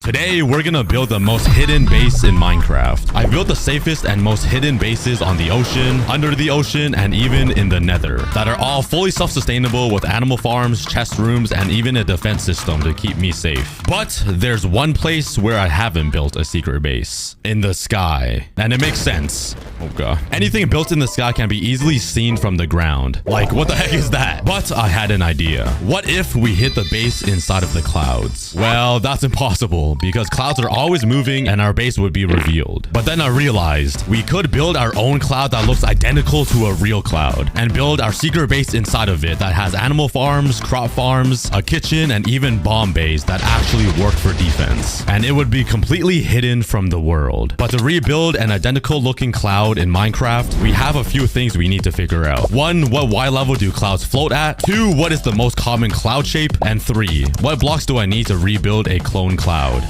Today, we're gonna build the most hidden base in Minecraft. I built the safest and most hidden bases on the ocean, under the ocean, and even in the nether that are all fully self-sustainable with animal farms, chest rooms, and even a defense system to keep me safe. But there's one place where I haven't built a secret base. In the sky. And it makes sense. Oh god. Anything built in the sky can be easily seen from the ground. Like, what the heck is that? But I had an idea. What if we hid the base inside of the clouds? Well, that's impossible because clouds are always moving and our base would be revealed. But then I realized we could build our own cloud that looks identical to a real cloud and build our secret base inside of it that has animal farms, crop farms, a kitchen, and even bomb bays that actually work for defense. And it would be completely hidden from the world. But to rebuild an identical looking cloud in Minecraft, we have a few things we need to figure out. 1, what Y level do clouds float at? 2, what is the most common cloud shape? And 3, what blocks do I need to rebuild a clone cloud?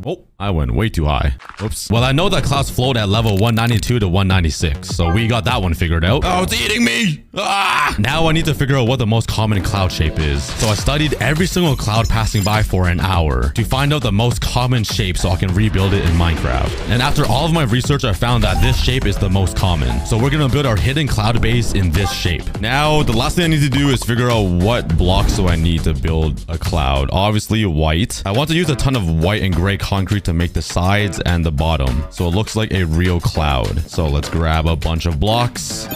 Oh, I went way too high. Oops. Well, I know that clouds float at level 192 to 196, so we got that one figured out. Oh, it's eating me! Ah! Now I need to figure out what the most common cloud shape is. So I studied every single cloud passing by for an hour to find out the most common shape so I can rebuild it in Minecraft. And after all of my research, I found that this shape is the most common. So we're gonna build our hidden cloud base in this shape. Now, the last thing I need to do is figure out what blocks do I need to build a cloud. Obviously, white. I want to use a ton of white and gray concrete to make the sides and the bottom so it looks like a real cloud. So let's grab a bunch of blocks.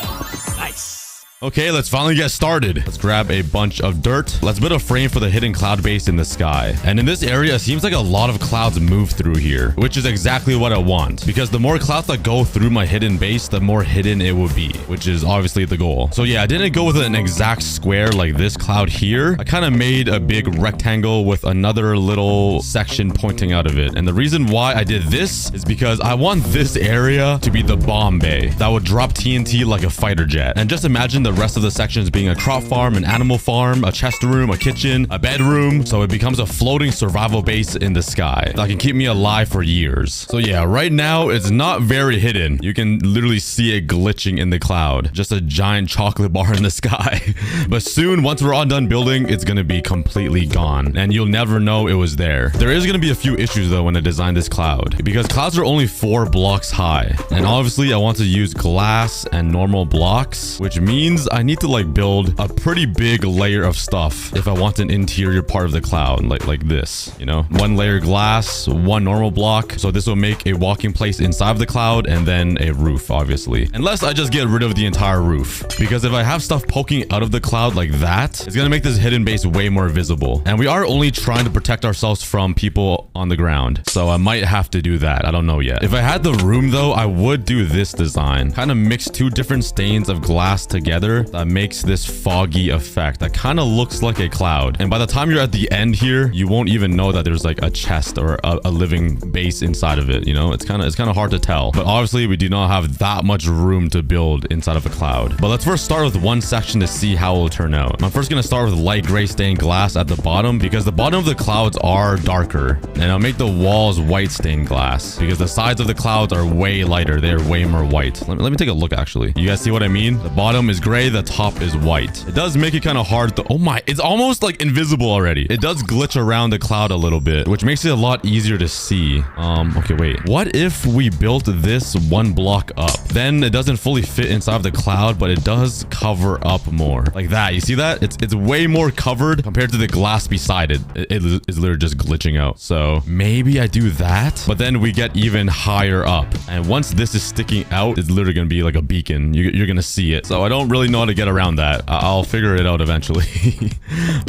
Nice. Okay, let's finally get started. Let's grab a bunch of dirt. Let's build a frame for the hidden cloud base in the sky. And in this area, it seems like a lot of clouds move through here, which is exactly what I want. Because the more clouds that go through my hidden base, the more hidden it will be, which is obviously the goal. So yeah, I didn't go with an exact square like this cloud here. I kind of made a big rectangle with another little section pointing out of it. And the reason why I did this is because I want this area to be the bomb bay that would drop TNT like a fighter jet. And just imagine the rest of the sections being a crop farm, an animal farm, a chest room, a kitchen, a bedroom. So it becomes a floating survival base in the sky that can keep me alive for years. So yeah, right now it's not very hidden. You can literally see it glitching in the cloud. Just a giant chocolate bar in the sky. But soon, once we're all done building, it's gonna be completely gone and you'll never know it was there. There is gonna be a few issues though when I design this cloud because clouds are only 4 blocks high. And obviously I want to use glass and normal blocks, which means I need to like build a pretty big layer of stuff if I want an interior part of the cloud like this, you know, 1 layer glass, 1 normal block. So this will make a walking place inside of the cloud and then a roof, obviously, unless I just get rid of the entire roof, because if I have stuff poking out of the cloud like that, it's gonna make this hidden base way more visible. And we are only trying to protect ourselves from people on the ground, so I might have to do that. I don't know yet. If I had the room though, I would do this design, kind of mix 2 different stains of glass together that makes this foggy effect that kind of looks like a cloud. And by the time you're at the end here, you won't even know that there's like a chest or a living base inside of it. You know, it's kind of hard to tell. But obviously we do not have that much room to build inside of a cloud. But let's first start with one section to see how it will turn out. I'm first going to start with light gray stained glass at the bottom because the bottom of the clouds are darker. And I'll make the walls white stained glass because the sides of the clouds are way lighter. They're way more white. Let me take a look actually. You guys see what I mean? The bottom is gray, the top is white. It does make it kind of hard to, oh my, it's almost like invisible already. It does glitch around the cloud a little bit, which makes it a lot easier to see. Okay, wait. What if we built this 1 block up? Then it doesn't fully fit inside of the cloud, but it does cover up more. Like that. You see that? It's way more covered compared to the glass beside it. It is literally just glitching out. So maybe I do that, but then we get even higher up. And once this is sticking out, it's literally going to be like a beacon. You're going to see it. So I don't really know how to get around that. I'll figure it out eventually.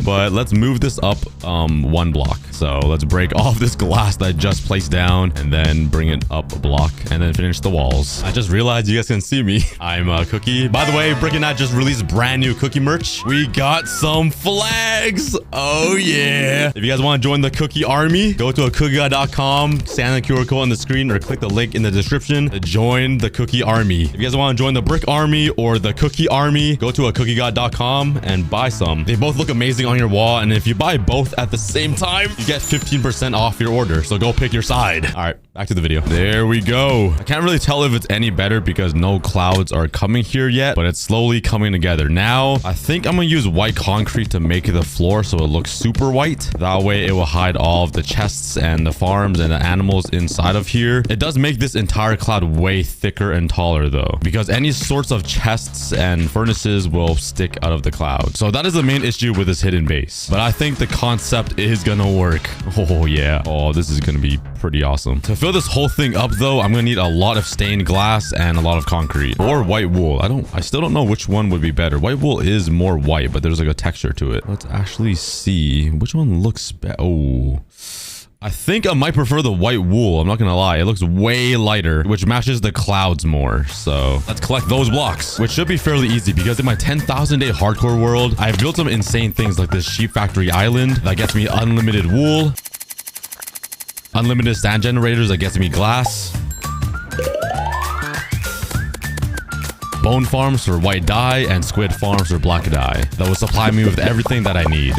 But let's move this up 1 block. So let's break off this glass that I just placed down and then bring it up a block and then finish the walls. I just realized you guys can see me. I'm Cookie. By the way, Brick and Nat just released brand new Cookie merch. We got some flags. Oh yeah. If you guys want to join the Cookie army, go to cookie.com, scan the QR code on the screen or click the link in the description to join the Cookie army. If you guys want to join the Brick army or the Cookie army, army, go to a cookiegod.com and buy some. They both look amazing on your wall. And if you buy both at the same time, you get 15% off your order. So go pick your side. All right, back to the video. There we go. I can't really tell if it's any better because no clouds are coming here yet, but it's slowly coming together. Now, I think I'm gonna use white concrete to make the floor so it looks super white. That way it will hide all of the chests and the farms and the animals inside of here. It does make this entire cloud way thicker and taller though, because any sorts of chests and furnaces will stick out of the cloud. So that is the main issue with this hidden base. But I think the concept is gonna work. Oh yeah. Oh, this is gonna be pretty awesome. To fill this whole thing up though, I'm gonna need a lot of stained glass and a lot of concrete or white wool. I still don't know which one would be better. White wool is more white, but there's like a texture to it. Let's actually see which one looks better. Oh, I think I might prefer the white wool. I'm not gonna lie. It looks way lighter, which matches the clouds more. So let's collect those blocks, which should be fairly easy because in my 10,000 day hardcore world, I've built some insane things like this sheep factory island that gets me unlimited wool, unlimited sand generators that gets me glass, bone farms for white dye, and squid farms for black dye that will supply me with everything that I need.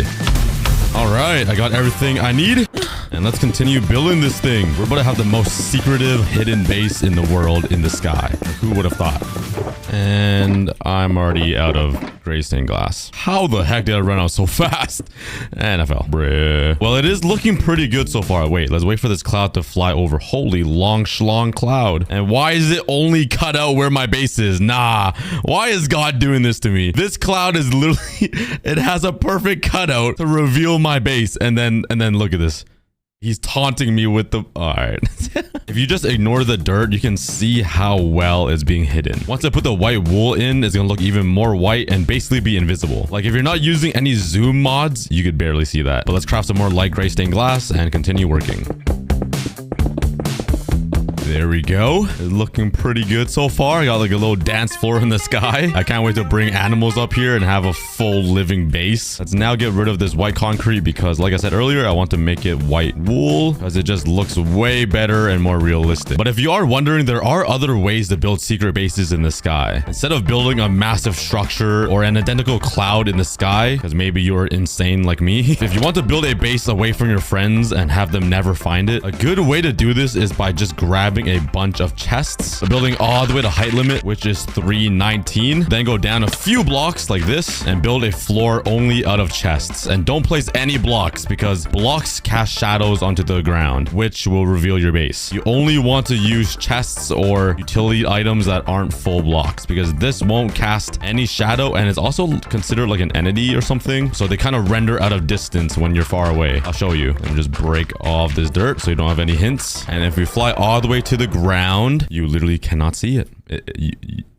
All right, I got everything I need. And let's continue building this thing. We're about to have the most secretive hidden base in the world in the sky. Who would have thought? And I'm already out of gray stained glass. How the heck did I run out so fast? And I fell. Bruh. Well, it is looking pretty good so far. Wait, let's wait for this cloud to fly over. Holy long schlong cloud. And why is it only cut out where my base is? Nah. Why is God doing this to me? This cloud is literally, it has a perfect cutout to reveal my base. And then look at this. He's taunting me with the... All right. If you just ignore the dirt, you can see how well it's being hidden. Once I put the white wool in, it's going to look even more white and basically be invisible. Like if you're not using any zoom mods, you could barely see that. But let's craft some more light gray stained glass and continue working. There we go. It's looking pretty good so far. I got like a little dance floor in the sky. I can't wait to bring animals up here and have a full living base. Let's now get rid of this white concrete because like I said earlier, I want to make it white wool because it just looks way better and more realistic. But if you are wondering, there are other ways to build secret bases in the sky. Instead of building a massive structure or an identical cloud in the sky, because maybe you're insane like me, if you want to build a base away from your friends and have them never find it, a good way to do this is by just grabbing a bunch of chests, building all the way to height limit, which is 319. Then go down a few blocks like this and build a floor only out of chests. And don't place any blocks because blocks cast shadows onto the ground, which will reveal your base. You only want to use chests or utility items that aren't full blocks because this won't cast any shadow and it's also considered like an entity or something. So they kind of render out of distance when you're far away. I'll show you. And just break all of this dirt so you don't have any hints. And if we fly all the way to the ground, you literally cannot see it.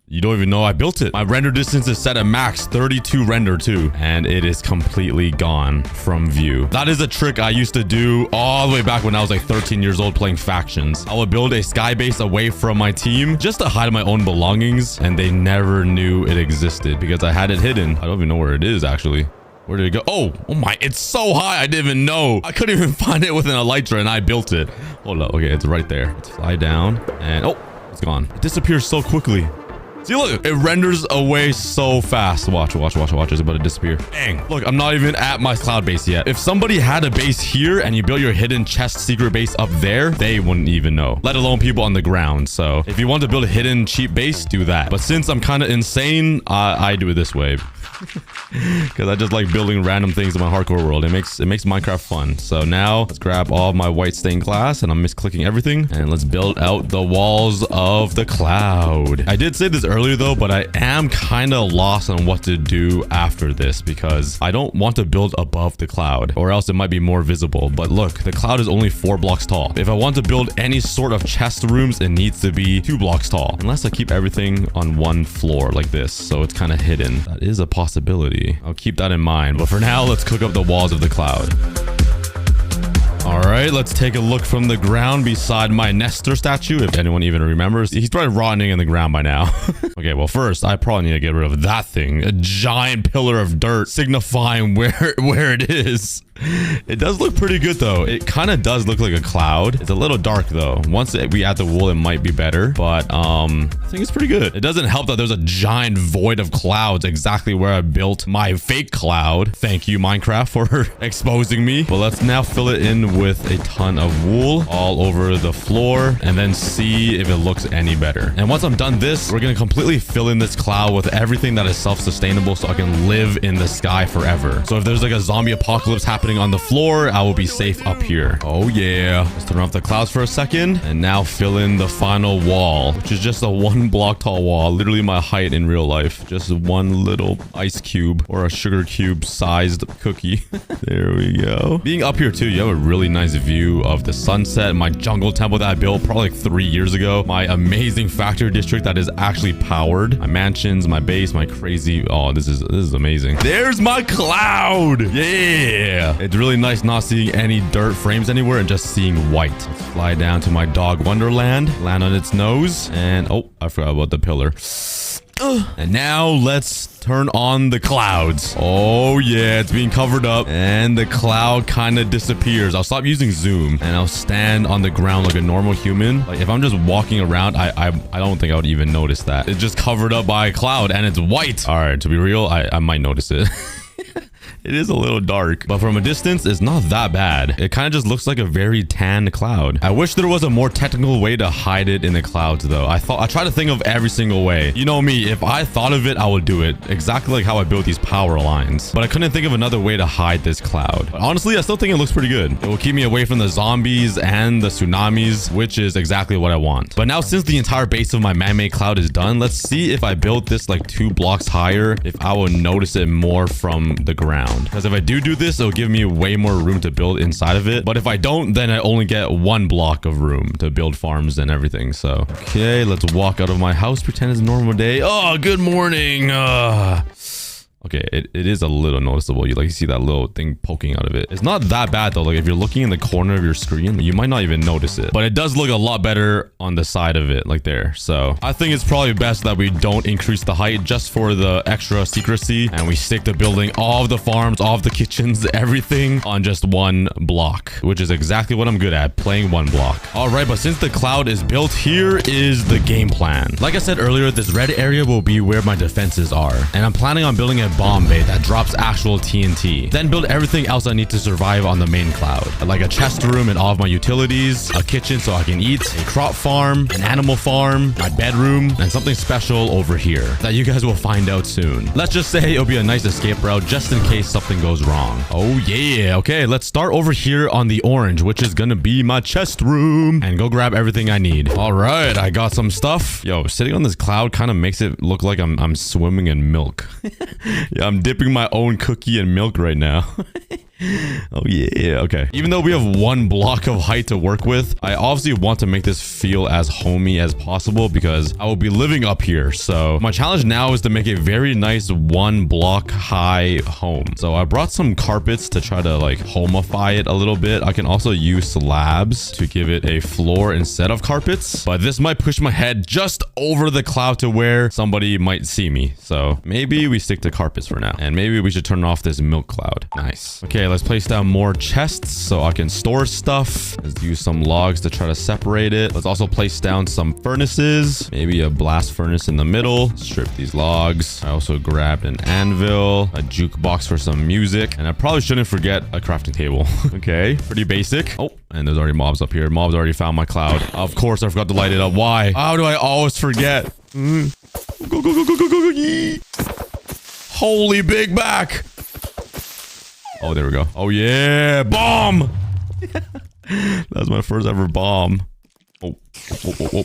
You don't even know I built it. My render distance is set at max 32 render too, and it is completely gone from view. That is a trick I used to do all the way back when I was like 13 years old playing factions. I would build a sky base away from my team just to hide my own belongings, and they never knew it existed because I had it hidden. I don't even know where it is actually. Where did it go? Oh my, it's so high. I didn't even know. I couldn't even find it with an elytra and I built it. Hold up. Okay, it's right there. Let's fly down and oh, it's gone. It disappears so quickly. See, look, it renders away so fast. Watch. It's about to disappear. Dang. Look, I'm not even at my cloud base yet. If somebody had a base here and you built your hidden chest secret base up there, they wouldn't even know, let alone people on the ground. So if you want to build a hidden cheap base, do that. But since I'm kind of insane, I do it this way. Because I just like building random things in my hardcore world. It makes Minecraft fun. So now let's grab all of my white stained glass and I'm misclicking everything and let's build out the walls of the cloud. I did say this earlier though, but I am kind of lost on what to do after this because I don't want to build above the cloud or else it might be more visible. But look, the cloud is only 4 blocks tall. If I want to build any sort of chest rooms, it needs to be 2 blocks tall unless I keep everything on one floor like this. So it's kind of hidden. That is a possibility. I'll keep that in mind. But for now, let's cook up the walls of the cloud. All right, let's take a look from the ground beside my Nestor statue. If anyone even remembers, he's probably rotting in the ground by now. Okay, well, first, I probably need to get rid of that thing. A giant pillar of dirt signifying where it is. It does look pretty good though. It kind of does look like a cloud. It's a little dark though. Once we add the wool, it might be better, but I think it's pretty good. It doesn't help that there's a giant void of clouds exactly where I built my fake cloud. Thank you, Minecraft, for exposing me. But let's now fill it in with a ton of wool all over the floor and then see if it looks any better. And once I'm done this, we're gonna completely fill in this cloud with everything that is self-sustainable so I can live in the sky forever. So if there's like a zombie apocalypse happening on the floor, I will be safe up here. Oh yeah. Let's turn off the clouds for a second and now fill in the final wall, which is just a 1 block tall wall, literally my height in real life. Just one little ice cube or a sugar cube sized cookie. There we go. Being up here too, you have a really nice view of the sunset. My jungle temple that I built probably like 3 years ago. My amazing factory district that is actually powered. My mansions, my base, my crazy... Oh, this is amazing. There's my cloud. Yeah. It's really nice not seeing any dirt frames anywhere and just seeing white. Let's fly down to my dog wonderland, land on its nose, and oh, I forgot about the pillar. And now let's turn on the clouds. Oh yeah, it's being covered up and the cloud kind of disappears. I'll stop using zoom and I'll stand on the ground like a normal human. Like if I'm just walking around, I don't think I would even notice that. It's just covered up by a cloud and it's white. All right, to be real, I might notice it. It is a little dark, but from a distance, it's not that bad. It kind of just looks like a very tan cloud. I wish there was a more technical way to hide it in the clouds, though. I tried to think of every single way. You know me, if I thought of it, I would do it. Exactly like how I built these power lines. But I couldn't think of another way to hide this cloud. But honestly, I still think it looks pretty good. It will keep me away from the zombies and the tsunamis, which is exactly what I want. But now, since the entire base of my man-made cloud is done, let's see if I build this like 2 blocks higher, if I will notice it more from the ground. Because if I do this, it'll give me way more room to build inside of it. But if I don't, then I only get 1 block of room to build farms and everything. So, okay, let's walk out of my house, pretend it's a normal day. Oh, good morning. Okay, it is a little noticeable. You see that little thing poking out of it. It's not that bad though. Like if you're looking in the corner of your screen, you might not even notice it. But it does look a lot better on the side of it, like there. So I think it's probably best that we don't increase the height just for the extra secrecy. And we stick to building all of the farms, all of the kitchens, everything on just 1 block, which is exactly what I'm good at, playing 1 block. All right, but since the cloud is built, here is the game plan. Like I said earlier, this red area will be where my defenses are. And I'm planning on building a bomb bay that drops actual TNT. Then build everything else I need to survive on the main cloud. Like a chest room and all of my utilities, a kitchen so I can eat, a crop farm, an animal farm, my bedroom, and something special over here that you guys will find out soon. Let's just say it'll be a nice escape route just in case something goes wrong. Oh yeah. Okay, let's start over here on the orange, which is gonna be my chest room, and go grab everything I need. All right, I got some stuff. Yo, sitting on this cloud kind of makes it look like I'm swimming in milk. Yeah, I'm dipping my own cookie in milk right now. Oh yeah, okay. Even though we have 1 block of height to work with, I obviously want to make this feel as homey as possible because I will be living up here. So my challenge now is to make a very nice 1 block high home. So I brought some carpets to try to like homify it a little bit. I can also use slabs to give it a floor instead of carpets, but this might push my head just over the cloud to where somebody might see me. So maybe we stick to carpets for now, and maybe we should turn off this milk cloud. Nice. Okay, let's place down more chests so I can store stuff. Let's use some logs to try to separate it. Let's also place down some furnaces, maybe a blast furnace in the middle. Strip these logs. I also grabbed an anvil, a jukebox for some music, and I probably shouldn't forget a crafting table. Okay, pretty basic. Oh, and there's already mobs up here. Mobs already found my cloud. Of course, I forgot to light it up. Why? How do I always forget? Go, go, go, go, go, go, go. Holy big back. Oh, there we go. Oh, yeah. Bomb. That's my first ever bomb. Oh, whoa, whoa, whoa.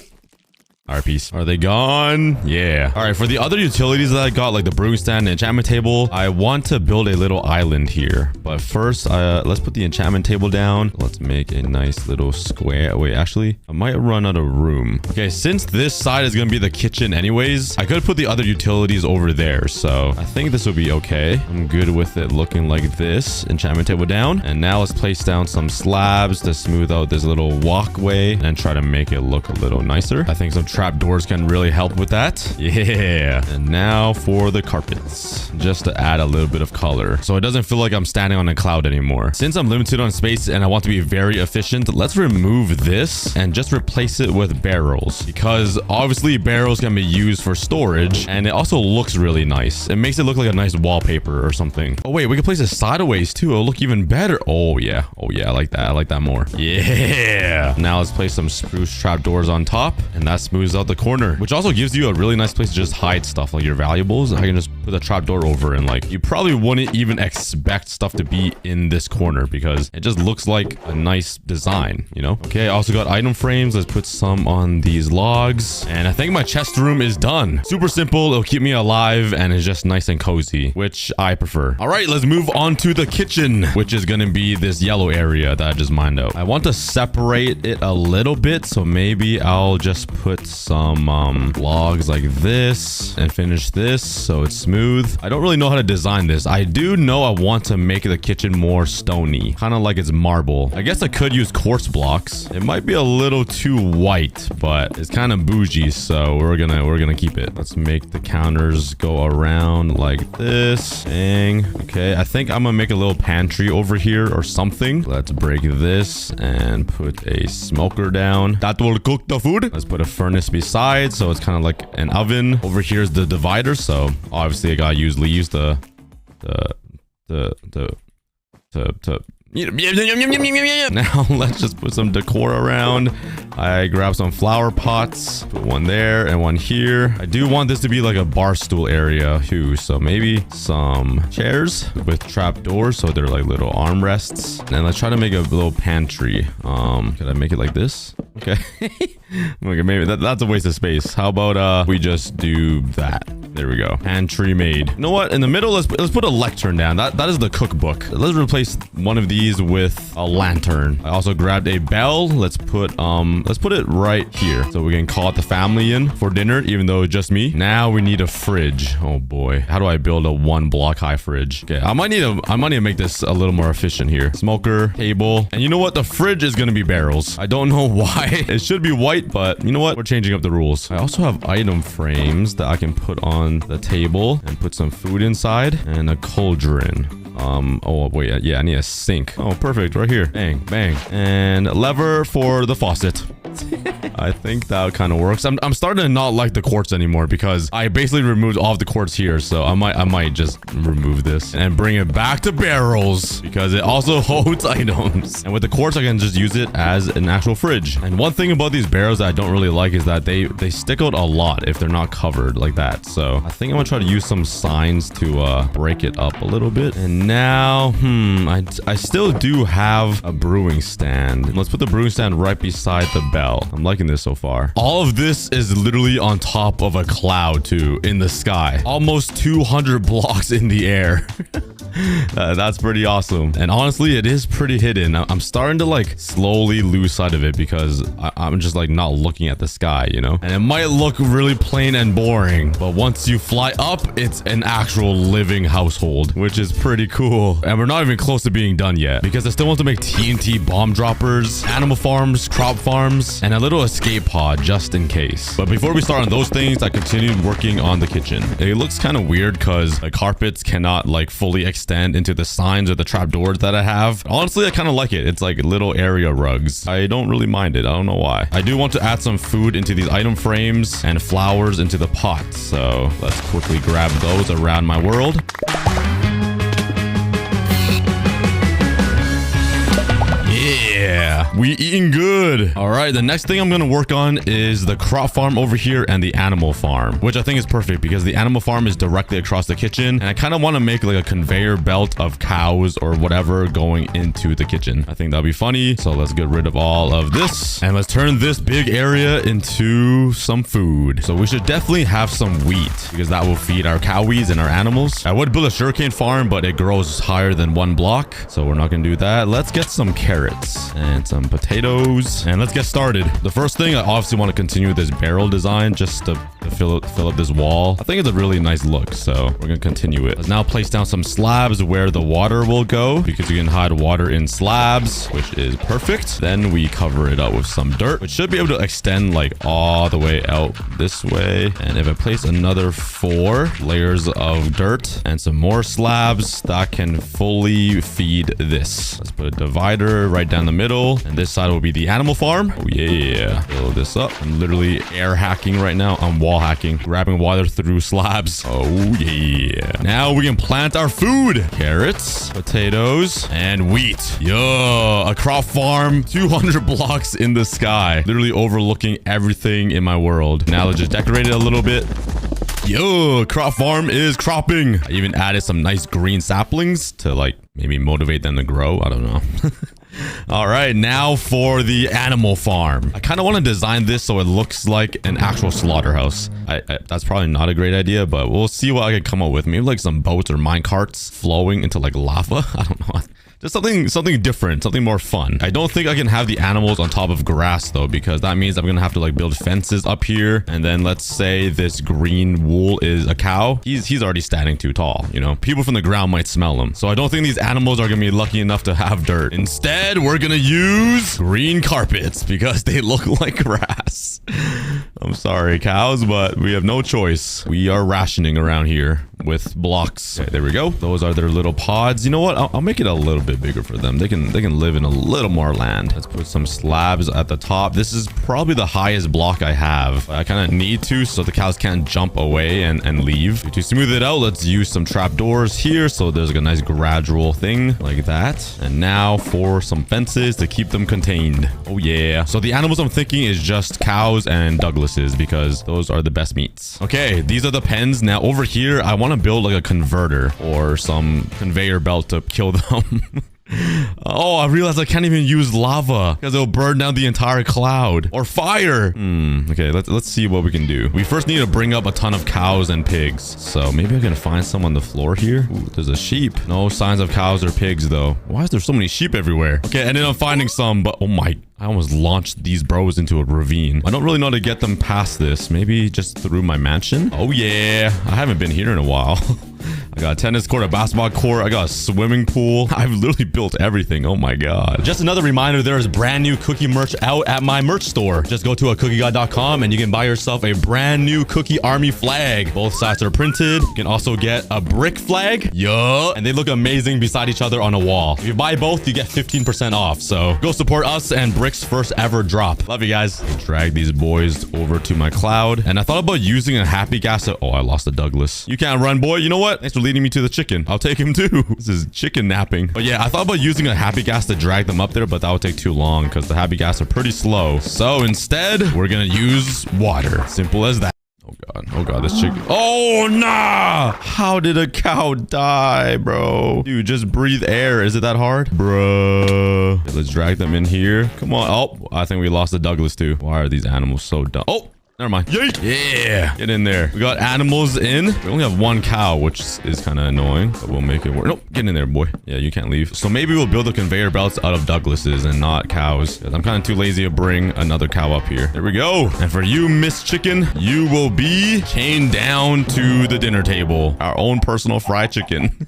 All right, peace. Are they gone? Yeah. All right, for the other utilities that I got, like the brewing stand and enchantment table, I want to build a little island here. But first, let's put the enchantment table down. Let's make a nice little square. Wait, actually, I might run out of room. Okay, since this side is going to be the kitchen anyways, I could put the other utilities over there. So I think this will be okay. I'm good with it looking like this. Enchantment table down. And now let's place down some slabs to smooth out this little walkway and try to make it look a little nicer. I think some trapdoors can really help with that. Yeah. And now for the carpets, just to add a little bit of color so it doesn't feel like I'm standing on a cloud anymore. Since I'm limited on space and I want to be very efficient, let's remove this and just replace it with barrels, because obviously barrels can be used for storage and it also looks really nice. It makes it look like a nice wallpaper or something. Oh wait, we can place it sideways too. It'll look even better. Oh yeah, I like that. I like that more. Yeah. Now let's place some spruce trapdoors on top, and that smooths out the corner, which also gives you a really nice place to just hide stuff like your valuables. I can just put a trapdoor over, and like you probably wouldn't even expect stuff to be in this corner because it just looks like a nice design, you know? Okay, I also got item frames. Let's put some on these logs, and I think my chest room is done. Super simple. It'll keep me alive, and it's just nice and cozy, which I prefer. All right, let's move on to the kitchen, which is gonna be this yellow area that I just mined out. I want to separate it a little bit, so maybe I'll just put some logs like this and finish this so it's smooth. I don't really know how to design this. I do know I want to make the kitchen more stony, kind of like it's marble. I guess I could use quartz blocks. It might be a little too white, but it's kind of bougie, so we're gonna keep it. Let's make the counters go around like this. Dang. Okay, I think I'm gonna make a little pantry over here or something. Let's break this and put a smoker down. That will cook the food. Let's put a furnace beside, so it's kind of like an oven. Over here is the divider, so obviously I gotta use leaves to now let's just put some decor around. I grab some flower pots, put one there and one here. I do want this to be like a bar stool area too, so maybe some chairs with trap doors so they're like little armrests. And let's try to make a little pantry. Could I make it like this? Okay. Okay, maybe that's a waste of space. How about we just do that? There we go. Pantry made. You know what? In the middle, let's put a lectern down. That is the cookbook. Let's replace one of these with a lantern. I also grabbed a bell. Let's put it right here so we can call it the family in for dinner, even though it's just me. Now we need a fridge. Oh boy. How do I build a 1 block high fridge? Okay, I might need to make this a little more efficient here. Smoker, table. And you know what? The fridge is gonna be barrels. I don't know why. It should be white, but you know what? We're changing up the rules. I also have item frames that I can put on the table and put some food inside and a cauldron. Oh wait, yeah, I need a sink. Oh, perfect, right here. Bang, bang. And a lever for the faucet. I think that kind of works. I'm starting to not like the quartz anymore because I basically removed all of the quartz here, so I might just remove this and bring it back to barrels because it also holds items. And with the quartz, I can just use it as an actual fridge. And one thing about these barrels that I don't really like is that they stick out a lot if they're not covered like that. So I think I'm gonna try to use some signs to break it up a little bit. And now, I still do have a brewing stand. Let's put the brewing stand right beside the bell. I'm liking this so far. All of this is literally on top of a cloud too, in the sky. Almost 200 blocks in the air. That's pretty awesome. And honestly, it is pretty hidden. I'm starting to like slowly lose sight of it because I'm just like not looking at the sky, you know? And it might look really plain and boring, but once you fly up, it's an actual living household, which is pretty cool. And we're not even close to being done yet because I still want to make TNT bomb droppers, animal farms, crop farms, and a little escape pod just in case. But before we start on those things, I continued working on the kitchen. It looks kind of weird because the carpets cannot like fully extend into the signs or the trapdoors that I have. Honestly, I kind of like it. It's like little area rugs. I don't really mind it. I don't know why. I do want to add some food into these item frames and flowers into the pots. So let's quickly grab those around my world. Yeah, we eating good. All right, the next thing I'm gonna work on is the crop farm over here and the animal farm, which I think is perfect because the animal farm is directly across the kitchen, and I kind of want to make like a conveyor belt of cows or whatever going into the kitchen. I think that'll be funny. So let's get rid of all of this and let's turn this big area into some food. So we should definitely have some wheat because that will feed our cowies and our animals. I would build a sugarcane farm, but it grows higher than 1 block, so we're not gonna do that. Let's get some carrots. carrots and some potatoes. And let's get started. The first thing, I obviously want to continue this barrel design just to fill up this wall. I think it's a really nice look, so we're going to continue it. Let's now place down some slabs where the water will go, because you can hide water in slabs, which is perfect. Then we cover it up with some dirt, which should be able to extend like all the way out this way. And if I place another 4 layers of dirt and some more slabs, that can fully feed this. Let's put a divider right down the middle, and this side will be the animal farm. Oh yeah, fill this up. I'm literally air hacking right now. I'm wall hacking, grabbing water through slabs. Oh yeah. Now we can plant our food. Carrots, potatoes, and wheat. Yo, a crop farm 200 blocks in the sky, literally overlooking everything in my world. Now let's just decorate it a little bit. Yo, crop farm is cropping. I even added some nice green saplings to like maybe motivate them to grow. I don't know. All right, now for the animal farm. I kind of want to design this so it looks like an actual slaughterhouse. That's probably not a great idea, but we'll see what I can come up with. Maybe like some boats or mine carts flowing into like lava. I don't know. Just something different, something more fun. I don't think I can have the animals on top of grass though, because that means I'm gonna have to like build fences up here. And then let's say this green wool is a cow. He's already standing too tall, you know? People from the ground might smell him. So I don't think these animals are gonna be lucky enough to have dirt. Instead, we're gonna use green carpets because they look like grass. I'm sorry, cows, but we have no choice. We are rationing around here with blocks. Okay, there we go. Those are their little pods. You know what? I'll make it a little bit bigger for them. They can live in a little more land. Let's put some slabs at the top. This is probably the highest block I have. I kind of need to so the cows can't jump away and leave. To smooth it out, let's use some trapdoors here so there's like a nice gradual thing like that. And now for some fences to keep them contained. Oh yeah. So the animals I'm thinking is just cows and Douglases because those are the best meats. Okay, these are the pens. Now over here, I want to build like a converter or some conveyor belt to kill them. Oh, I realized I can't even use lava because it'll burn down the entire cloud or fire. Okay, let's see what we can do. We first need to bring up a ton of cows and pigs. So maybe I can find some on the floor here. Ooh, there's a sheep. No signs of cows or pigs though. Why is there so many sheep everywhere? Okay, and then I'm finding some, but oh my, I almost launched these bros into a ravine. I don't really know how to get them past this. Maybe just through my mansion. Oh yeah, I haven't been here in a while. I got a tennis court, a basketball court. I got a swimming pool. I've literally built everything. Oh my god. Just another reminder, there is brand new cookie merch out at my merch store. Just go to acookiegod.com and you can buy yourself a brand new cookie army flag. Both sides are printed. You can also get a brick flag. Yup. And they look amazing beside each other on a wall. If you buy both, you get 15% off. So go support us and Brick's first ever drop. Love you guys. Drag these boys over to my cloud. And I thought about using a happy gas. Oh, I lost a Douglas. You can't run, boy. You know what? Thanks for leading me to the chicken. I'll take him too. This is chicken napping. But yeah, I thought about using a happy gas to drag them up there, but that would take too long because the happy gas are pretty slow. So instead, we're gonna use water. Simple as that. Oh god. Oh god, this chicken. Oh nah! How did a cow die, bro? Dude, just breathe air. Is it that hard? Bruh. Okay, let's drag them in here. Come on. Oh, I think we lost the Douglas too. Why are these animals so dumb? Oh! Never mind. Yeet. Yeah. Get in there. We got animals in. We only have one cow, which is kind of annoying, but we'll make it work. Nope. Get in there, boy. Yeah, you can't leave. So maybe we'll build the conveyor belts out of Douglases and not cows. I'm kind of too lazy to bring another cow up here. There we go. And for you, Miss Chicken, you will be chained down to the dinner table. Our own personal fried chicken.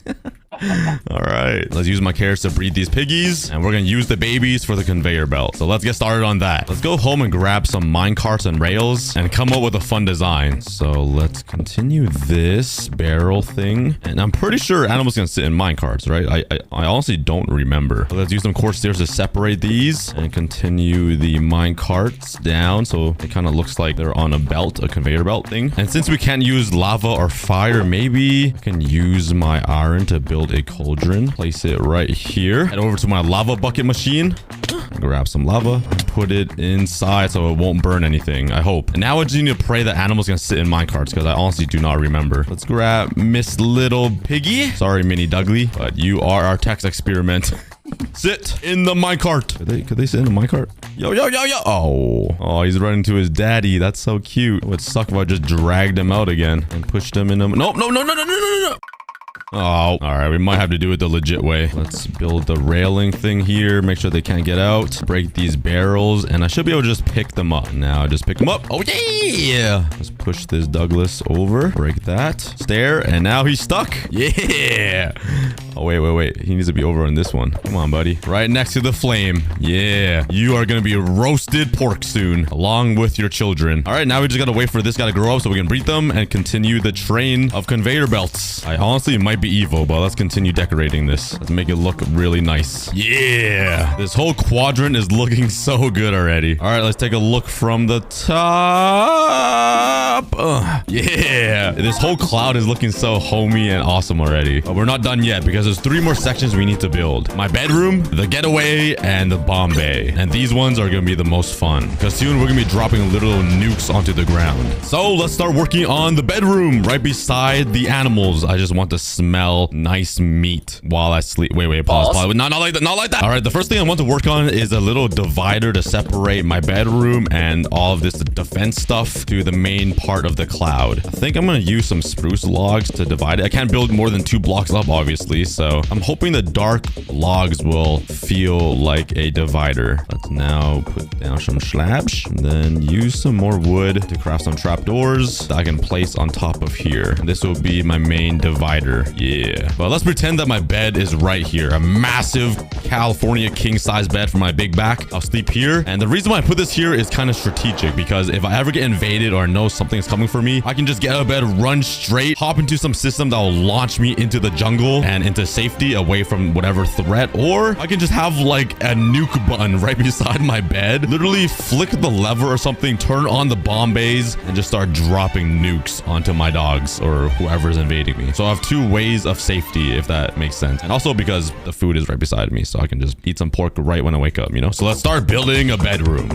All right, let's use my carrots to breed these piggies, and we're gonna use the babies for the conveyor belt. So let's get started on that. Let's go home and grab some mine carts and rails and come up with a fun design. So let's continue this barrel thing, and I'm pretty sure animals can sit in mine carts, right? I honestly don't remember. So let's use some quartz stairs to separate these and continue the mine carts down, so it kind of looks like they're on a belt, a conveyor belt thing. And since we can't use lava or fire, maybe I can use my iron to build a cauldron. Place it right here. Head over to my lava bucket machine. Grab some lava and put it inside so it won't burn anything, I hope. And now I just need to pray that animals can sit in minecarts because I honestly do not remember. Let's grab Miss Little Piggy. Sorry, Mini Dougly, but you are our text experiment. Sit in the minecart. Could they sit in the minecart? Yo, yo, yo, yo. Oh, he's running to his daddy. That's so cute. It would suck if I just dragged him out again and pushed him in. No, no, no, no, no, no, no, no. Oh, all right. We might have to do it the legit way. Let's build the railing thing here. Make sure they can't get out. Break these barrels, and I should be able to just pick them up. Now, just pick them up. Oh, yeah. Let's push this Douglas over. Break that. Stair, and now he's stuck. Yeah. Oh, wait. He needs to be over on this one. Come on, buddy. Right next to the flame. Yeah. You are going to be roasted pork soon, along with your children. All right, now we just got to wait for this guy to grow up so we can breed them and continue the train of conveyor belts. I honestly might be evil, but let's continue decorating this. Let's make it look really nice. Yeah. This whole quadrant is looking so good already. All right, let's take a look from the top. Yeah. This whole cloud is looking so homey and awesome already. But we're not done yet because there's 3 more sections we need to build. My bedroom, the getaway, and the bomb bay. And these ones are going to be the most fun because soon we're going to be dropping little nukes onto the ground. So let's start working on the bedroom right beside the animals. I just want to smell nice meat while I sleep. Wait, pause. Not like that. Not like that. All right, the first thing I want to work on is a little divider to separate my bedroom and all of this defense stuff to the main part of the cloud. I think I'm going to use some spruce logs to divide it. I can't build more than 2 blocks up, obviously, so I'm hoping the dark logs will feel like a divider. Let's now put down some slabs and then use some more wood to craft some trapdoors that I can place on top of here. This will be my main divider. Yeah. But let's pretend that my bed is right here. A massive California king-size bed for my big back. I'll sleep here. And the reason why I put this here is kind of strategic because if I ever get invaded or know something is coming for me, I can just get out of bed, run straight, hop into some system that will launch me into the jungle and into safety away from whatever threat. Or I can just have like a nuke button right beside my bed. Literally flick the lever or something, turn on the bomb bays, and just start dropping nukes onto my dogs or whoever's invading me. So I have 2 ways of safety, if that makes sense. And also because the food is right beside me, so I can just eat some pork right when I wake up, you know? So let's start building a bedroom.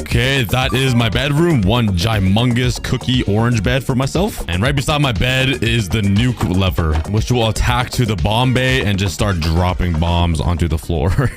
Okay, that is my bedroom. One gymongous cookie orange bed for myself. And right beside my bed is the nuke lever, which will attack to the bomb bay and just start dropping bombs onto the floor.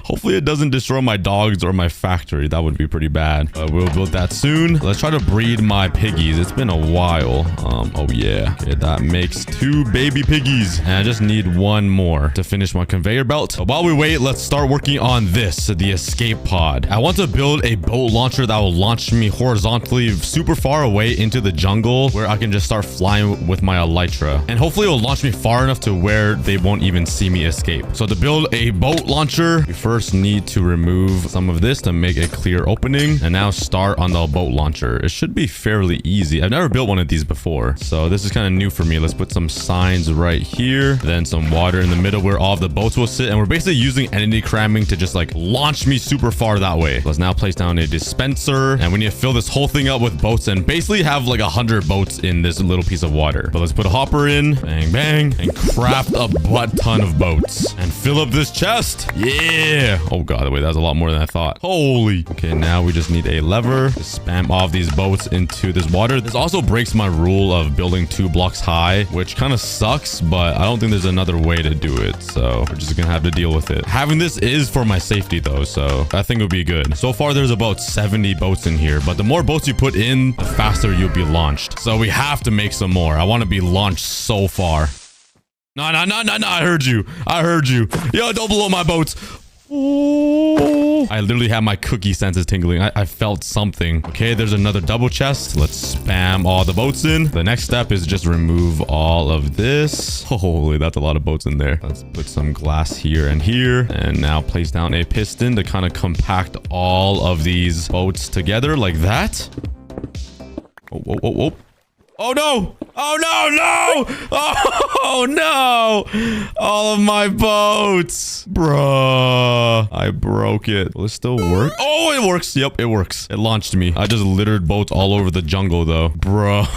Hopefully it doesn't destroy my dogs or my factory. That would be pretty bad. But we'll build that soon. Let's try to breed my piggies. It's been a while. Oh yeah. Okay, that makes 2 baby piggies. And I just need 1 more to finish my conveyor belt. But while we wait, let's start working on this, the escape pod. I want to build a boat launcher that will launch me horizontally super far away into the jungle where I can just start flying with my elytra. And hopefully it will launch me far enough to where they won't even see me escape. So to build a boat launcher, we first need to remove some of this to make a clear opening and now start on the boat launcher. It should be fairly easy. I've never built one of these before, so this is kind of new for me. Let's put some signs right here, then some water in the middle where all of the boats will sit, and we're basically using entity cramming to just like launch me super far that way. Let's now place down a dispenser, and we need to fill this whole thing up with boats and basically have like 100 boats in this little piece of water. But let's put a hopper in, bang bang, and craft a butt ton of boats and fill up this chest. Yeah. Oh god, wait, that's a lot more than I thought. Holy. Okay, now we just need a lever to spam all of these boats into this water. This also breaks my rule of building 2 blocks high, which kind of sucks, but I don't think there's another way to do it, so we're just gonna have to deal with it. Having this is for my safety though, so I think it'll be good. So far there's about 70 boats in here, but the more boats you put in, the faster you'll be launched. So we have to make some more. I want to be launched so far. No, I heard you. Yo, don't blow my boats. Oh, I literally have my cookie senses tingling. I felt something. Okay, there's another double chest. Let's spam all the boats in. The next step is just remove all of this. Holy, that's a lot of boats in there. Let's put some glass here and here. And now place down a piston to kind of compact all of these boats together like that. Oh. Oh no! Oh no! Oh no! All of my boats! Bruh. I broke it. Will it still work? Oh, it works. Yep, it works. It launched me. I just littered boats all over the jungle though. Bruh.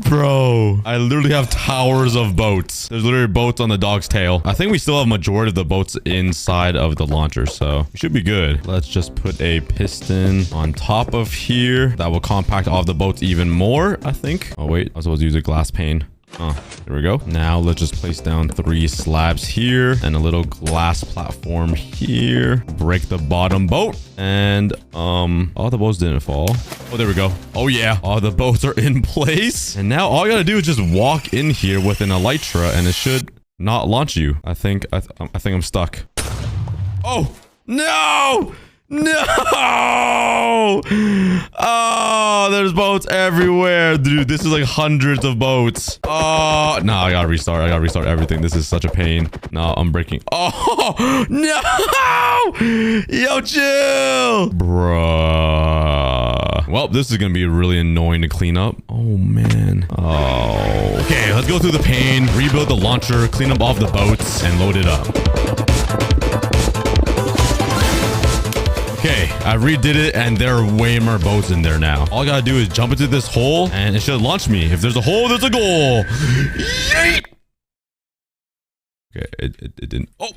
Bro, I literally have towers of boats. There's literally boats on the dog's tail. I think we still have majority of the boats inside of the launcher, so we should be good. Let's just put a piston on top of here. That will compact all of the boats even more, I think. Oh, wait. I was supposed to use a glass pane. There we go. Now let's just place down 3 slabs here and a little glass platform here. Break the bottom boat. And, all the boats didn't fall. Oh, there we go. Oh, yeah. All the boats are in place. And now all I gotta do is just walk in here with an elytra and it should not launch you. I think I'm stuck. Oh, no! No! Oh, there's boats everywhere. Dude, this is like hundreds of boats. Oh, no, I gotta restart. I gotta restart everything. This is such a pain. No, I'm breaking. Oh, no! Yo, chill! Bruh. Well, this is gonna be really annoying to clean up. Oh, man. Oh. Okay, let's go through the pain, rebuild the launcher, clean up all of the boats, and load it up. Okay, I redid it and there are way more boats in there now. All I gotta do is jump into this hole and it should launch me. If there's a hole, there's a goal. Yeet! Okay, it didn't. Oh,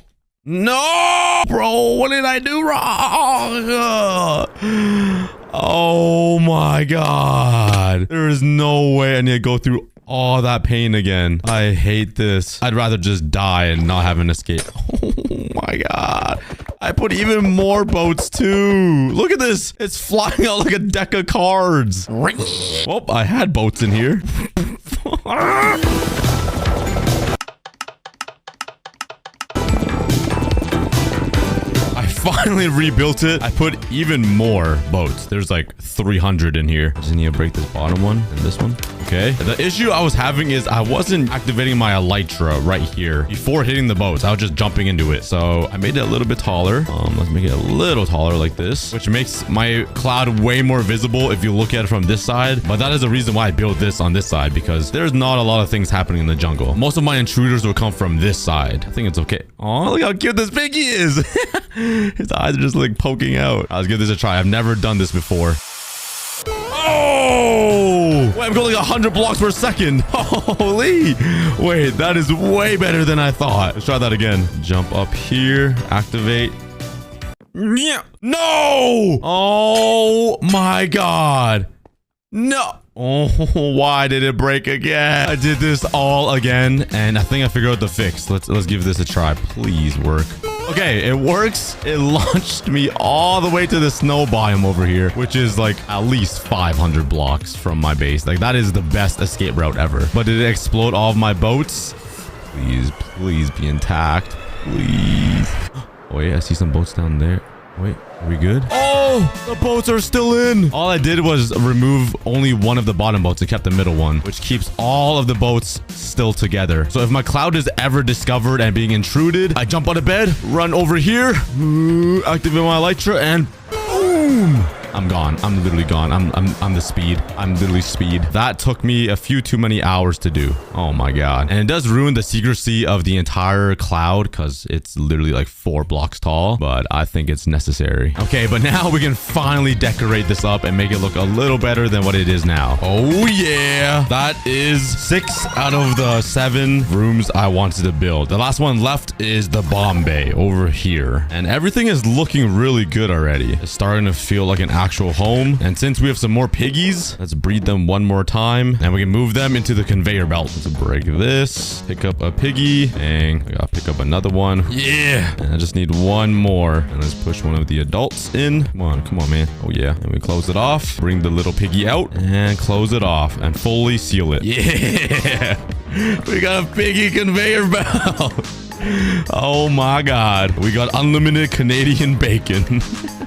no! Bro, what did I do wrong? Oh my God. There is no way I need to go through all that pain again. I hate this. I'd rather just die and not have an escape. Oh my God. I put even more boats too. Look at this. It's flying out like a deck of cards. Well, I had boats in here. I finally rebuilt it. I put even more boats. There's like 300 in here. I just need to break this bottom one and this one. Okay. The issue I was having is I wasn't activating my elytra right here before hitting the boats. I was just jumping into it. So I made it a little bit taller. Let's make it a little taller like this, which makes my cloud way more visible if you look at it from this side. But that is the reason why I built this on this side, because there's not a lot of things happening in the jungle. Most of my intruders will come from this side. I think it's okay. Oh, look how cute this piggy is. His eyes are just like poking out. Let's give this a try. I've never done this before. Oh! Wait, I'm going like 100 blocks per second. Holy! Wait, that is way better than I thought. Let's try that again. Jump up here. Activate. No! Oh my God. No. Oh, why did it break again? I did this all again, and I think I figured out the fix. Let's give this a try. Please work. Okay, it works. It launched me all the way to the snow biome over here, which is like at least 500 blocks from my base. Like, that is the best escape route ever. But did it explode all of my boats? Please be intact. Please. Oh, yeah, I see some boats down there. Wait, are we good? Oh, the boats are still in. All I did was remove only one of the bottom boats and kept the middle one, which keeps all of the boats still together. So if my cloud is ever discovered and being intruded, I jump out of bed, run over here, activate my elytra, and boom. I'm gone. I'm literally gone. I'm the speed. I'm literally speed. That took me a few too many hours to do. Oh my God. And it does ruin the secrecy of the entire cloud because it's literally like 4 blocks tall, but I think it's necessary. Okay, but now we can finally decorate this up and make it look a little better than what it is now. Oh yeah. That is 6 out of the 7 rooms I wanted to build. The last one left is the bomb bay over here. And everything is looking really good already. It's starting to feel like an actual home. And since we have some more piggies, let's breed them one more time and we can move them into the conveyor belt. Let's break this, pick up a piggy, and I gotta pick up another one. Yeah, and I just need one more, and let's push one of the adults in. Come on, man. Oh yeah, and we close it off, bring the little piggy out and close it off and fully seal it. Yeah, we got a piggy conveyor belt. Oh my God, we got unlimited Canadian bacon.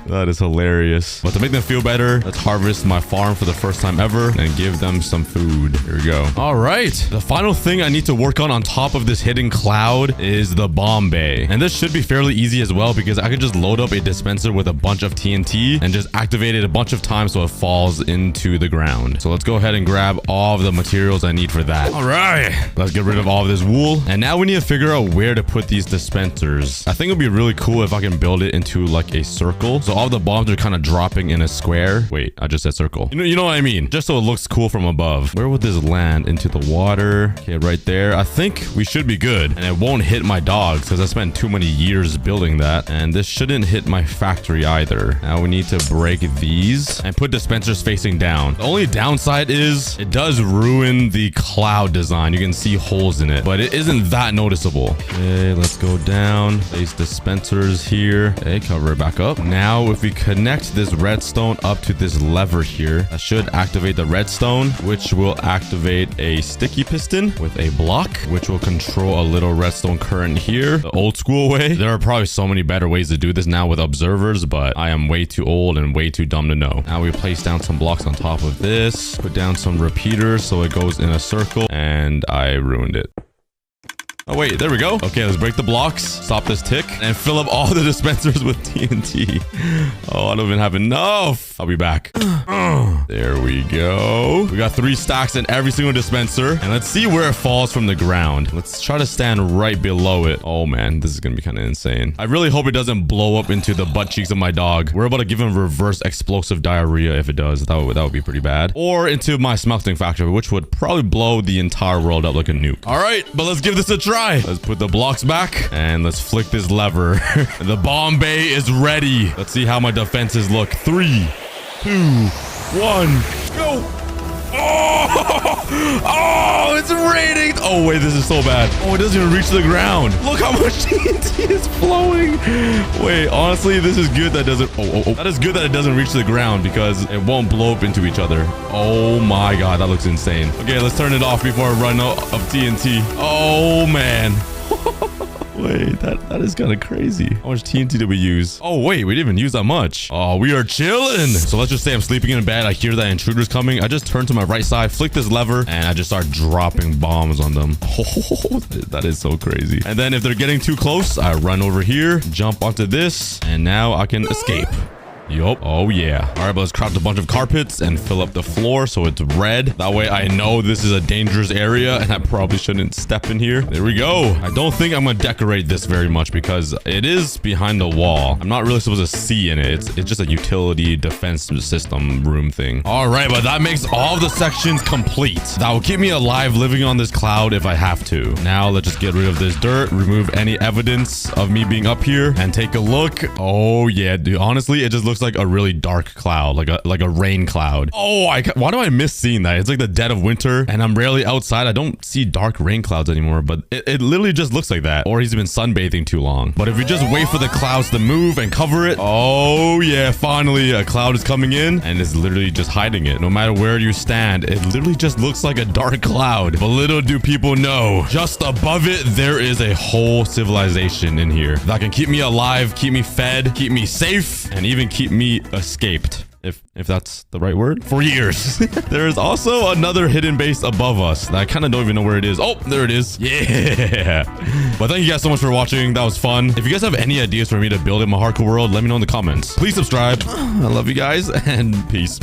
That is hilarious. But to make them feel better, let's harvest my farm for the first time ever and give them some food. Here we go. All right. The final thing I need to work on top of this hidden cloud is the bomb bay. And this should be fairly easy as well because I could just load up a dispenser with a bunch of TNT and just activate it a bunch of times so it falls into the ground. So let's go ahead and grab all of the materials I need for that. All right. Let's get rid of all of this wool. And now we need to figure out where to put these dispensers. I think it'd be really cool if I can build it into like a circle. So all the bombs are kind of dropping in a square. Wait, I just said circle. You know what I mean? Just so it looks cool from above. Where would this land? Into the water. Okay, right there. I think we should be good. And it won't hit my dogs because I spent too many years building that. And this shouldn't hit my factory either. Now we need to break these and put dispensers facing down. The only downside is it does ruin the cloud design. You can see holes in it, but it isn't that noticeable. Okay, let's go down. Place dispensers here. Okay, cover it back up. Now, if we connect this redstone up to this lever here, that should activate the redstone, which will activate a sticky piston with a block, which will control a little redstone current here. The old school way. There are probably so many better ways to do this now with observers, but I am way too old and way too dumb to know. Now we place down some blocks on top of this, put down some repeaters so it goes in a circle, and I ruined it. Oh, wait, there we go. Okay, let's break the blocks, stop this tick, and fill up all the dispensers with TNT. Oh, I don't even have enough. I'll be back. There we go. We got 3 stacks in every single dispenser. And let's see where it falls from the ground. Let's try to stand right below it. Oh, man, this is going to be kind of insane. I really hope it doesn't blow up into the butt cheeks of my dog. We're about to give him reverse explosive diarrhea if it does. That would be pretty bad. Or into my smelting factory, which would probably blow the entire world up like a nuke. All right, but let's give this a try. Let's put the blocks back and let's flick this lever. The bomb bay is ready. Let's see how my defenses look. 3, 2, 1, go. Oh, it's raining. Oh, wait, this is so bad. Oh, it doesn't even reach the ground. Look how much TNT is flowing. Wait, honestly, this is good that doesn't... Oh. That is good that it doesn't reach the ground because it won't blow up into each other. Oh my God, that looks insane. Okay, let's turn it off before I run out of TNT. Oh, man. Wait, that is kind of crazy. How much TNT did we use? Oh, wait, we didn't even use that much. Oh, we are chilling. So let's just say I'm sleeping in bed. I hear that intruder's coming. I just turn to my right side, flick this lever, and I just start dropping bombs on them. Oh, that is so crazy. And then if they're getting too close, I run over here, jump onto this, and now I can escape. Yup. Oh, yeah. All right, but let's craft a bunch of carpets and fill up the floor so it's red. That way I know this is a dangerous area and I probably shouldn't step in here. There we go. I don't think I'm going to decorate this very much because it is behind the wall. I'm not really supposed to see in it. It's just a utility defense system room thing. All right, but that makes all the sections complete. That will keep me alive living on this cloud if I have to. Now let's just get rid of this dirt, remove any evidence of me being up here, and take a look. Oh, yeah, dude. Honestly, it just looks like a really dark cloud, like a rain cloud. Oh, why do I miss seeing that? It's like the dead of winter and I'm rarely outside. I don't see dark rain clouds anymore, but it literally just looks like that. Or he's been sunbathing too long. But if we just wait for the clouds to move and cover it, oh yeah, finally a cloud is coming in and it's literally just hiding it. No matter where you stand, it literally just looks like a dark cloud. But little do people know, just above it, there is a whole civilization in here that can keep me alive, keep me fed, keep me safe, and even keep me escaped. If that's the right word, for years. There is also another hidden base above us that I kind of don't even know where it is. Oh, there it is. Yeah. But thank you guys so much for watching. That was fun. If you guys have any ideas for me to build in my hardcore world, let me know in the comments. Please subscribe. I love you guys and peace.